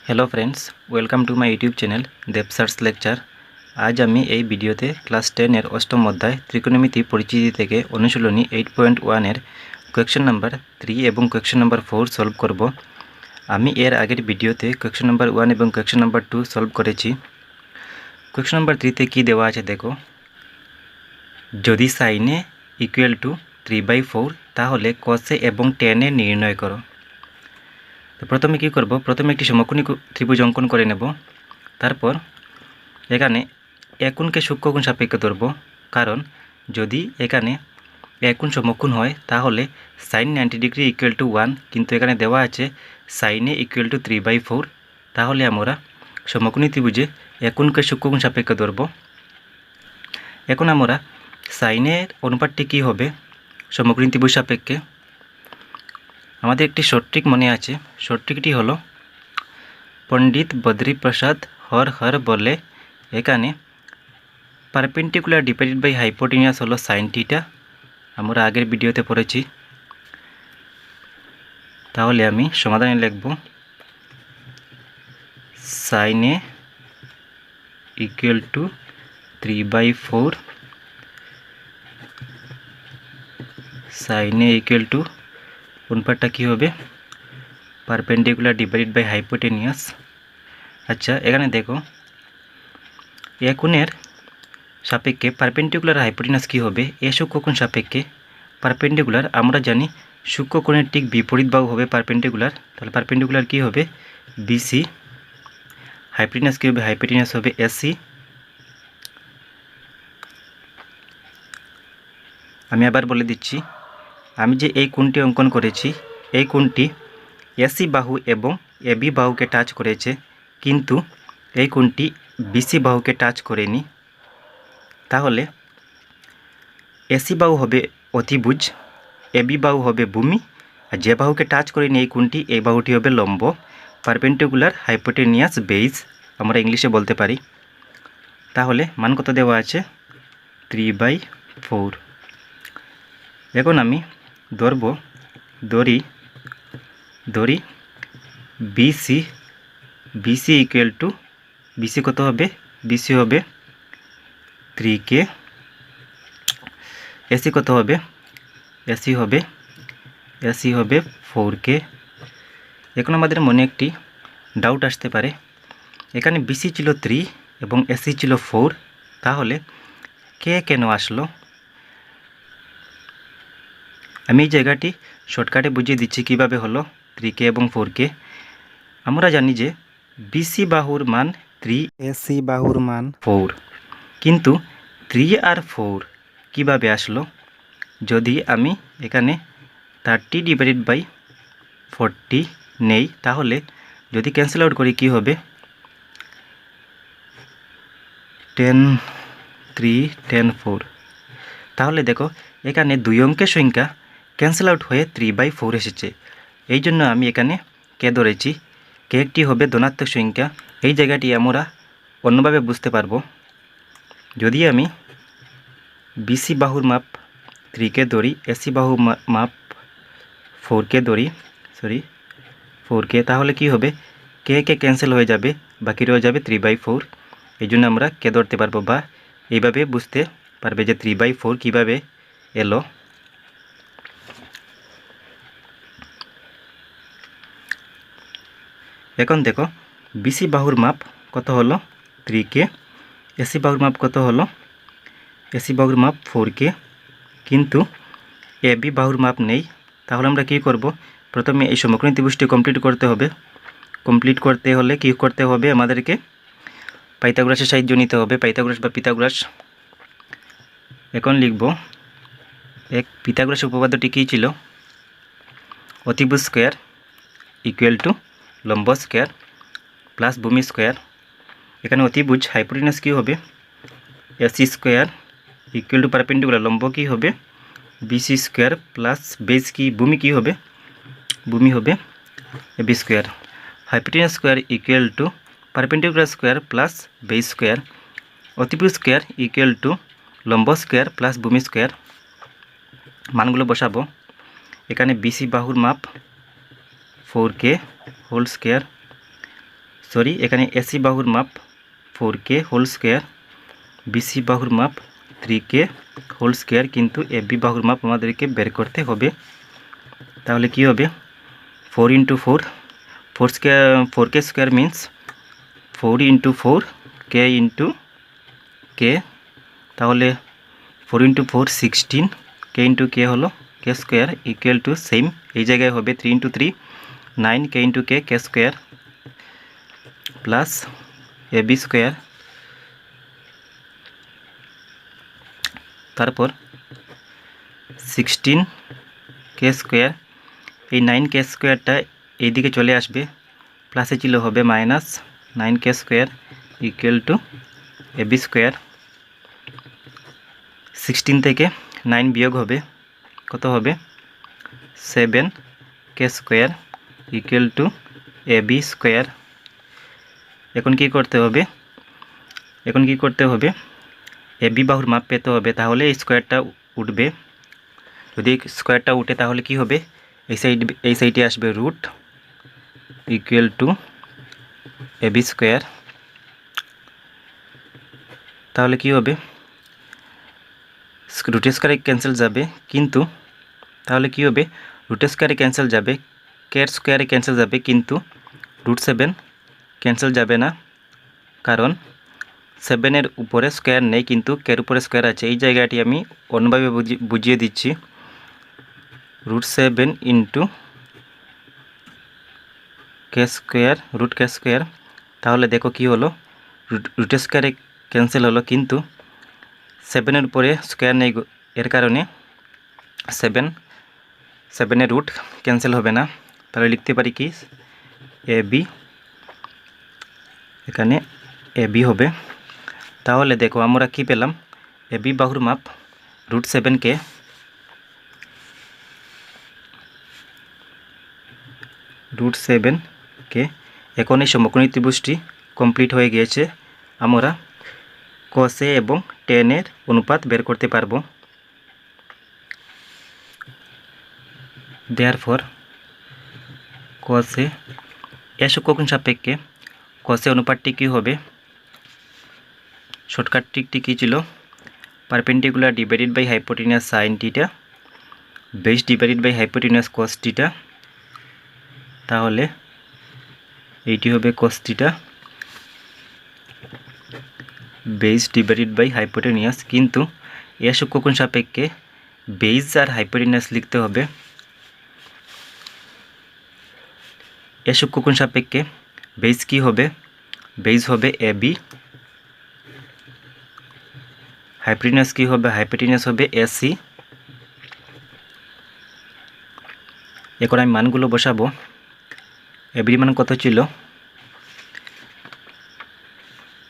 Hello friends, welcome to my YouTube channel देवसार्स lecture. आज आमी এই ভিডিওতে ক্লাস 10 এর অষ্টম অধ্যায় ত্রিকোণমিতি পরিচিতি থেকে অনুশীলনী 8.1 এর কোয়েশ্চন নাম্বার 3 এবং কোয়েশ্চন নাম্বার 4 সলভ করব। আমি এর আগের ভিডিওতে কোয়েশ্চন নাম্বার 1 এবং কোয়েশ্চন নাম্বার 2 সলভ করেছি। কোয়েশ্চন নাম্বার 3 তে কি দেওয়া আছে দেখো, যদি sin a ইকুয়াল টু 3/4 তাহলে cos a এবং tan a নির্ণয় করো। তো প্রথমে কি করব, প্রথমে একটি সমকোণী ত্রিভুজ অঙ্কন করে নেব। তারপর এখানে এক কোণকে সূক্ষ্ম কোণ সাপেক্ষে ধরব, কারণ যদি এখানে এক কোণ সমকোণ হয় তাহলে sin 90 ডিগ্রি ইকুয়াল টু 1, কিন্তু এখানে দেওয়া আছে sin a ইকুয়াল টু 3/4। তাহলে আমরা সমকোণী ত্রিভুজে এক কোণকে সূক্ষ্ম কোণ সাপেক্ষে ধরব। এখন আমরা sin এর অনুপাতটি কী হবে সমকোণী ত্রিভুজ সাপেক্ষে, আমাদের একটি শর্ট ট্রিক মনে আছে। শর্ট ট্রিকটি হলো পণ্ডিত বদ্রীপ্রসাদ হর হর বলে এখানে পারপেন্ডিকুলার ডিভাইডেড বাই হাইপোটেনিয়াস হলো sin থিটা, আমরা আগের ভিডিওতে পড়েছি। তাহলে আমি সমাধানে লিখব sin a equal to 3/4, sin a equal to অনুপাতটা কী হবে পারপেন্ডিকুলার ডিভাইডেড বাই হাইপোটেনিয়াস। আচ্ছা, এখানে দেখো এ কোণের সাপেক্ষে পারপেন্ডিকুলার হাইপোটেনিয়াস কী হবে, এ সূক্ষ্মকোণ সাপেক্ষে পারপেন্ডিকুলার আমরা জানি সূক্ষ্মকোণের ঠিক বিপরীত বাহু হবে পারপেন্ডিকুলার। তাহলে পারপেন্ডিকুলার কী হবে বিসি, হাইপোটেনিয়াস কী হবে হাইপোটেনিয়াস হবে এসি। আমি আবার বলে দিচ্ছি, আমি যে এই কোণটি অঙ্কন করেছি এই কোণটি এসি বাহু এবং এবি বাহুকে টাচ করেছে, কিন্তু এই কোণটি বিসি বাহুকে টাচ করেনি। তাহলে এসি বাহু হবে অতিভুজ, এবি বাহু হবে ভূমি, আর যে বাহুকে টাচ করেনি এই কোণটি, এই বাহুটি হবে লম্ব, পারপেন্ডিকুলার হাইপোটেনিয়াস বেজ আমরা ইংলিশে বলতে পারি। তাহলে মান কত দেওয়া আছে 3/4। এখন আমি ধরি BC, BC equal to BC কত হবে, বিসি হবে 3K, এসি কত হবে, এসি হবে 4K। এখন আমাদের মনে একটি ডাউট আসতে পারে, এখানে বিসি ছিল 3 এবং এসি ছিল 4, তাহলে কে কেন আসলো। আমি এই জায়গাটি শর্টকাটে বুঝিয়ে দিচ্ছি কিভাবে হলো 3K এবং 4K। আমরা জানি যে বিসি বাহুর মান 3, এসি বাহুর মান 4, কিন্তু 3 আর 4 কিভাবে আসলো, যদি আমি এখানে 30/40 নেই, তাহলে যদি ক্যান্সেল আউট করি কি হবে 10 3 10 4। তাহলে দেখো এখানে দুই অঙ্কের সংখ্যা ক্যান্সেল আউট হয়ে 3/4 এসেছে, এই জন্য আমি এখানে কে ধরেছি। কে একটি হবে ধনাত্মক সংখ্যা। এই জায়গাটি আমরা অন্যভাবে বুঝতে পারবো, যদি আমি বিসি বাহুর মাপ 3K ধরি, এসি বাহুর মাপ 4K ধরি, 4K, তাহলে কি হবে কে কে ক্যান্সেল হয়ে যাবে, বাকি রয়ে যাবে 3/4। এই জন্য আমরা কে ধরতে পারবো, বা এইভাবে বুঝতে পারবে যে 3/4 কীভাবে এলো। এখন দেখো বিসি বাহুর মাপ কত হলো 3K, এসি বাহুর মাপ কত হলো, এসি বাহুর মাপ 4K, কিন্তু এবি বাহুর মাপ নেই। তাহলে আমরা কি করব, প্রথমে এই সমকোণী ত্রিভুজটি কমপ্লিট করতে হবে। কমপ্লিট করতে হলে কি করতে হবে, আমাদেরকে পাইথাগোরাসের সাহায্য নিতে হবে, পাইথাগোরাস বা পিথাগোরাস। এখন লিখব পিথাগোরাসের উপপাদ্যটি কী ছিল, অতিভুজ স্কোয়ার ইকুয়াল টু লম্ব স্কোয়ার প্লাস ভূমি স্কোয়ার। এখানে অতিভুজ হাইপোটেনিয়াস কী হবে AC square equal to perpendicular লম্ব কী হবে বিসি স্কোয়ার প্লাস বেস কি ভূমি কী হবে, ভূমি হবে AB square. Hypotenuse square equal to perpendicular square plus base square. অতিভুজ স্কোয়ার ইকুয়াল টু লম্ব স্কোয়ার প্লাস ভূমি স্কোয়ার। মানগুলো বসাবো, এখানে বিসি বাহুর মাপ 4K হোল স্কোয়ার সরি এখানে এসি বাহুর মাপ 4k হোল স্কোয়ার, বিসি বাহুর মাপ 3k হোল স্কোয়ার, কিন্তু এবি বাহুর মাপ আমাদেরকে বের করতে হবে। তাহলে কি হবে 4 × 4, 4k square means 4 × 4 k × k, তাহলে 4 × 4 16, k × k হলো k square equal to same এই জায়গায় হবে 3 × 3 9 k × k k square plus AB square, তারপর 16 k স্কোয়ার, এই 9k স্কোয়ারটা এইদিকে চলে আসবে, প্লাসে ছিল হবে minus 9k square equal to AB square. 16 থেকে 9 বিয়োগ হবে, কত হবে 7k square equal to AB square. এখন কি করতে হবে, এবি বাহুর মাপ পেতে হবে, তাহলে এই স্কোয়ারটা উঠবে। যদি স্কোয়ারটা উঠে তাহলে কি হবে, এই সাইডে আসবে root equal to AB square. তাহলে কি হবে, রুট স্কোয়ারে ক্যান্সেল যাবে, কিন্তু তাহলে কি হবে রুট স্কোয়ারে ক্যান্সেল যাবে, কে স্কোয়ারে ক্যান্সেল যাবে, কিন্তু √7 ক্যান্সেল যাবে না, কারণ 7-এর উপরে স্কোয়ার নেই, কিন্তু কের উপরে স্কোয়ার আছে। এই জায়গাটি আমি অন্যভাবে বুঝিয়ে দিচ্ছি, √7 × k স্কোয়ার √k স্কোয়ার। তাহলে দেখো কি হলো, রুট স্কোয়ারে ক্যান্সেল হলো, কিন্তু 7-এর উপরে স্কোয়ার নেই, এর কারণে 7-এর রুট ক্যান্সেল হবে না। তাহলে লিখতে পারি কি এবি, এখানে এবি হবে। তাহলে দেখো আমরা কি পেলাম, এবি বাহুর মাপ √7k, এখন এই সমকোণী ত্রিভুজটি কমপ্লিট হয়ে গিয়েছে। আমরা cos A এবং tan এর অনুপাত বের করতে পারবো। দেয়ারফর cos A সূক্ষ্মকোণ সাপেক্ষে cos A অনুপাতটি কী হবে, শর্টকাট ট্রিকটি কী ছিল, perpendicular divided by hypotenuse sine theta, base divided by hypotenuse cos theta. তাহলে এইটি হবে cos theta base divided by hypotenuse, কিন্তু এ সূক্ষ্মকোণ সাপেক্ষে বেস আর হাইপোটেনিয়াস লিখতে হবে। এ সূক্ষ্মকোণ সাপেক্ষে বেস কি হবে, বেস হবে এবি, হাইপোটেনিয়াস কি হবে, হাইপোটেনিয়াস হবে এসি। এখন আমি মানগুলো বসাবো। এবির মান কত ছিল,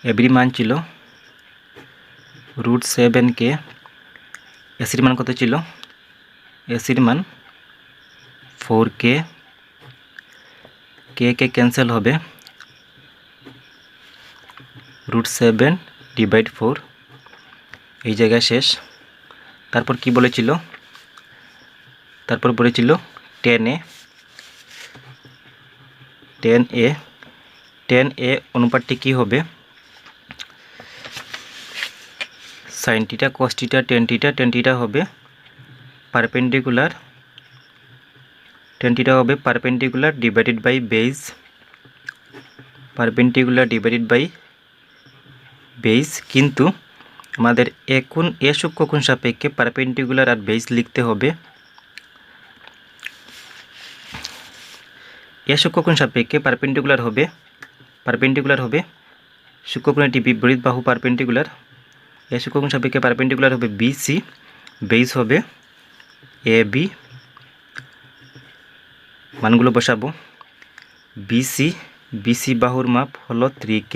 এবির মান ছিল √7k, এসির মান কত ছিল, এসির মান 4k, কে ক্যান্সেল হবে, √7/4 এই জায়গায় শেষ। তারপর কি বলেছিল, তারপর বলেছিল tan A অনুপাতটি কি হবে, sin θ cos θ tan θ হবে পারপেন্ডিকুলার, tan θ হবে perpendicular divided by base, perpendicular divided by base. কিন্তু আমাদের এখন এ সূক্ষ্মকোণ সাপেক্ষে পারপেন্ডিকুলার আর বেস লিখতে হবে। এ সূক্ষ্মকোণ সাপেক্ষে পারপেন্ডিকুলার হবে সূক্ষ্মকোণের একটি বিপরীত বাহু পারপেন্ডিকুলার। এ সূক্ষ্মকোণ সাপেক্ষে পারপেন্ডিকুলার হবে বিসি, বেস হবে এবি। মানগুলো বসাবো, বিসি বাহুর মাপ হলো 3k,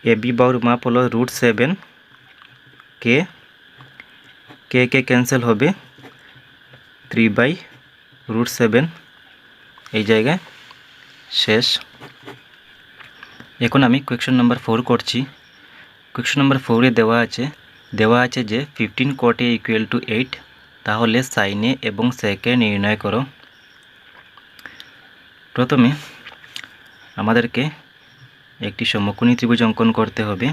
এবি বাহুর মাপ হলো √7k, কে ক্যান্সেল হবে 3/√7 এই জায়গায় শেষ। এখন আমি কোয়েশ্চন নাম্বার 4 করছি। কোয়েশ্চন নাম্বার 4-এ দেওয়া আছে যে 15 cot A = 8, তাহলে sin A এবং sec A নির্ণয় করো। প্রথমে আমাদেরকে একটি সমকোণী ত্রিভুজ অঙ্কন করতে হবে।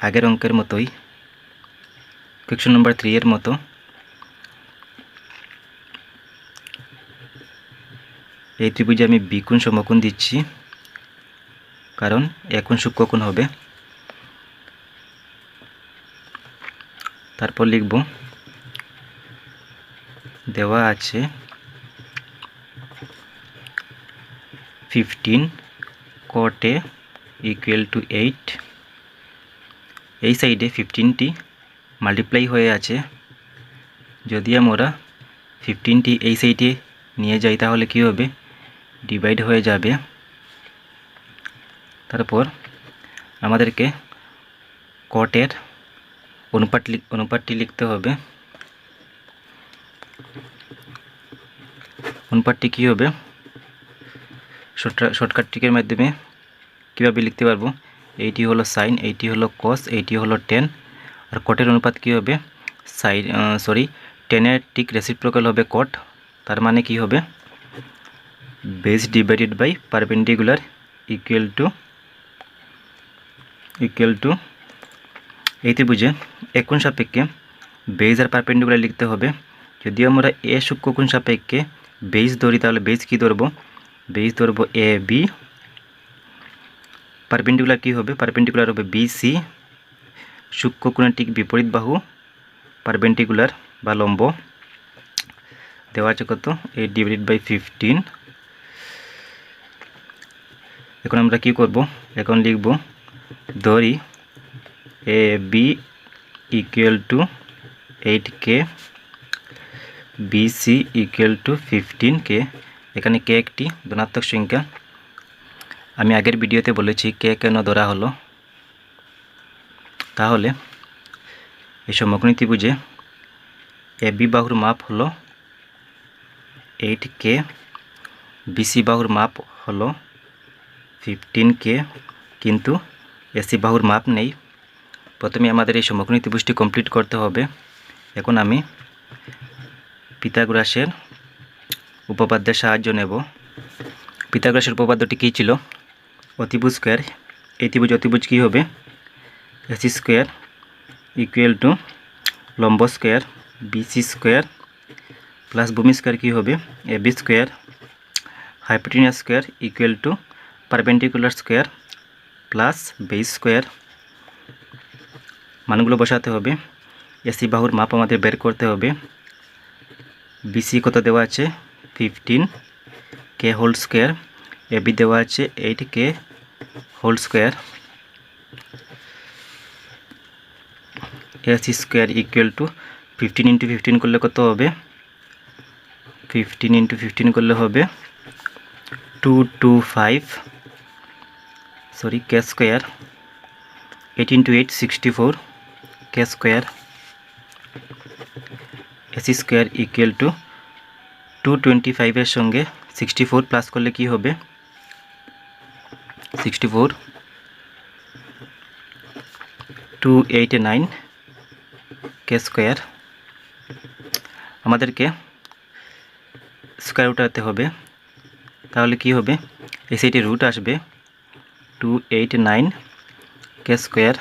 আগের অঙ্কের মতোই, কোয়েশ্চন নাম্বার 3 এর মতো এই ত্রিভুজে আমি বিকোণ সমকোণ দিচ্ছি, কারণ একোণ সূক্ষ্মকোণ হবে। তারপর লিখব, দেওয়া আছে 15 cot A ইকুয়াল টু 8। এই সাইডে 15টি মাল্টিপ্লাই হয়ে আছে। যদি আমরা 15টি এই সাইডে নিয়ে যাই তাহলে কি হবে, ডিভাইড হয়ে যাবে। তারপর আমাদেরকে কটের অনুপাতটি লিখতে হবে। অনুপাতটি কী হবে, শর্টকাট ট্রিকের মাধ্যমে কীভাবে লিখতে পারবো, এইটি হলো সাইন, এইটি হলো কস, এইটি হলো টেন। আর কটের অনুপাত কী হবে, টেনের ঠিক রেসিপ্রোকাল হবে কট। তার মানে কি হবে, base divided by perpendicular equal to এই ত্রিভুজে একোণ সাপেক্ষে বেস আর পারপেন্ডিকুলার লিখতে হবে। যদি আমরা এ সূক্ষ্মকোণ সাপেক্ষে বেস ধরি তাহলে বেস কি ধরবো, বেস ধরবো এ বি। পারপেন্ডিকুলার কি হবে, পারপেন্ডিকুলার হবে বি সি। সূক্ষ্মকোণের ঠিক বিপরীত বাহু পারপেন্ডিকুলার বা লম্ব। দেওয়া আছে কত, 8 ডিভাইডেড বাই 15। এখন আমরা কি করব, এখন লিখব, ধরি A B equal to 8k, B C equal to 15k। এখানে কে একটি ধনাত্মক সংখ্যা। আমি আগের ভিডিওতে বলেছি কে কেন ধরা হলো। তাহলে এই সমকোণী ত্রিভুজে এ বি বাহুর মাপ হলো 8k, বিসি বাহুর মাপ হলো 15k, কিন্তু এসি বাহুর মাপ নেই। প্রথমে আমাদের এই সমকোণী ত্রিভুজটি কমপ্লিট করতে হবে। এখন আমি পিথাগোরাসের উপপাদ্যের সাহায্য নেব। পিথাগোরাসের উপপাদ্যটি কী ছিল, অতিভুজ স্কোয়ার। এই অতিভুজ কী হবে, এসি স্কোয়ার ইকুয়াল টু লম্ব স্কোয়ার বিসি স্কোয়ার প্লাস ভূমি স্কোয়ার কী হবে, A B square hypotenuse square equal to perpendicular square plus base square. মানগুলো বসাতে হবে। এসি বাহুর মাপ আমাদের বের করতে হবে। বিসি কত দেওয়া আছে, 15k হোল স্কোয়ার। এবি দেওয়া আছে 8k whole square. AC square equal to 15 into 15 করলে কত হবে, 15 ইন্টু 15 করলে হবে 225 K square. 8 into 8 64 K square. AC square equal to 225 সঙ্গে 64 প্লাস করলে কি হবে, 64 289 কে স্কোয়ার। আমাদেরকে স্কোয়ার উঠাতে হবে। তাহলে কি হবে, এই সাইডে রুট আসবে 289 কে স্কোয়ার।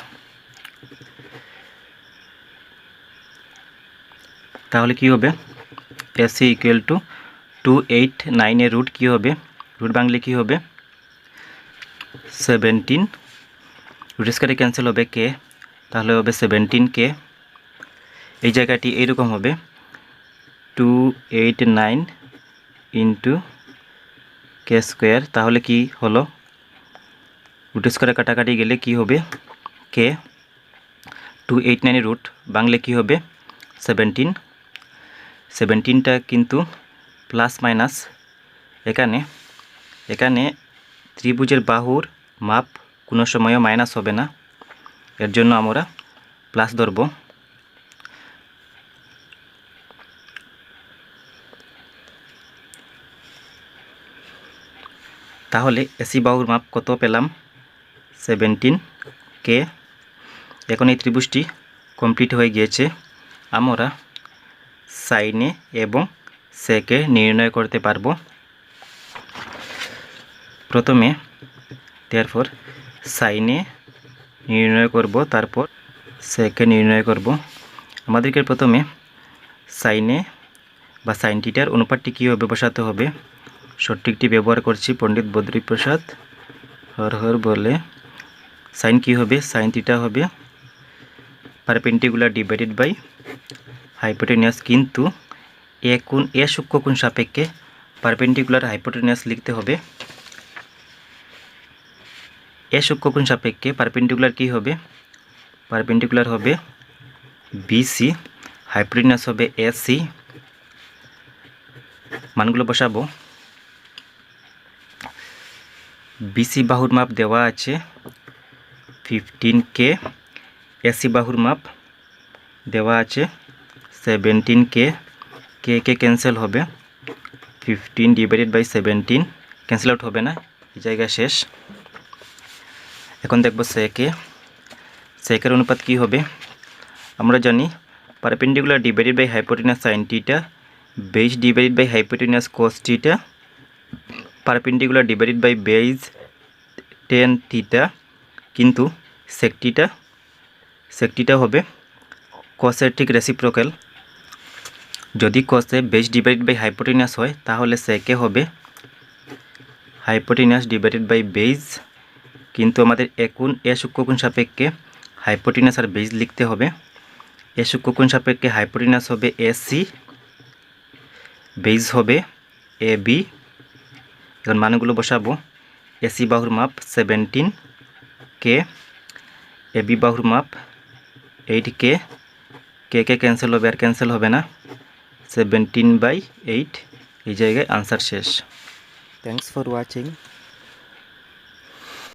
তাহলে কি হবে, এসি ইকুয়াল টু 289 এর রুট কী হবে, রুট ভাঙলে কী হবে 17। রুট স্কোয়ারে ক্যান্সেল হবে কে, তাহলে হবে 17k। এই জায়গাটি এইরকম হবে 289 ইন্টু কে স্কোয়ার। তাহলে কি হলো, রুট স্কোয়ারে কাটাকাটি গেলে কি হবে, কে 289 এর রুট ভাঙলে কী হবে 17। 17টা কিন্তু প্লাস মাইনাস, এখানে ত্রিভুজের বাহুর মাপ কোনো সময়ও মাইনাস হবে না, এর জন্য আমরা প্লাস ধরব। তাহলে এসি বাহুর মাপ কত পেলাম, 17k। এখন এই ত্রিভুজটি কমপ্লিট হয়ে গিয়েছে। আমরা সাইনে এবং সেকে নির্ণয় করতে পারবো। প্রথমে therefore সাইনে নির্ণয় করব, তারপর সেকে নির্ণয় করব। আমাদেরকে প্রথমে সাইনে বা সাইন থিটার অনুপাতটি কীভাবে বসাতে হবে সঠিকটি ব্যবহার করছি পণ্ডিত বদ্রীপ্রসাদ হর হর বলে। সাইন কী হবে? সাইন থিটা হবে পারপেন্ডিকুলার ডিভাইডেড বাই হাইপোটেনিয়াস, কিন্তু এ সূক্ষ্মকোণ সাপেক্ষে পারপেন্ডিকুলার হাইপোটেনিয়াস লিখতে হবে। এ সূক্ষ্মকোণ সাপেক্ষে পারপেন্ডিকুলার কী হবে? পারপেন্ডিকুলার হবে বিসি, হাইপোটেনিয়াস হবে এসি। মানগুলো বসাবো। বিসি বাহুর মাপ দেওয়া আছে 15K, এসি বাহুর মাপ দেওয়া আছে 17K। কে ক্যান্সেল হবে, 15 ডিভাইডেড বাই 17 ক্যান্সেল আউট হবে না, এই জায়গায় শেষ। এখন দেখব সেকের অনুপাত কী হবে। আমরা জানি perpendicular divided by hypotenuse sine theta, base divided by hypotenuse cos theta, perpendicular divided by base tan theta, কিন্তু সেক থিটা হবে কসের ঠিক রেসিপ্রোকাল। যদি কসে বেস ডিভাইডেড বাই হাইপোটেনিয়াস হয় তাহলে সেকে হবে হাইপোটেনিয়াস ডিভাইডেড বাই বেস, কিন্তু আমাদের এখন এ সূক্ষ্মকোণ সাপেক্ষে হাইপোটেনিয়াস আর বেস লিখতে হবে। এ সূক্ষ্মকোণ সাপেক্ষে হাইপোটেনিয়াস হবে এসি, বেস হবে এ বি। এখন মানগুলো বসাবো। এসি বাহুর মাপ 17K, এ বি বাহুর মাপ 8K, কে ক্যান্সেল হবে আর ক্যান্সেল হবে না, 17/8। এই জায়গায় আনসার শেষ। Thanks for watching.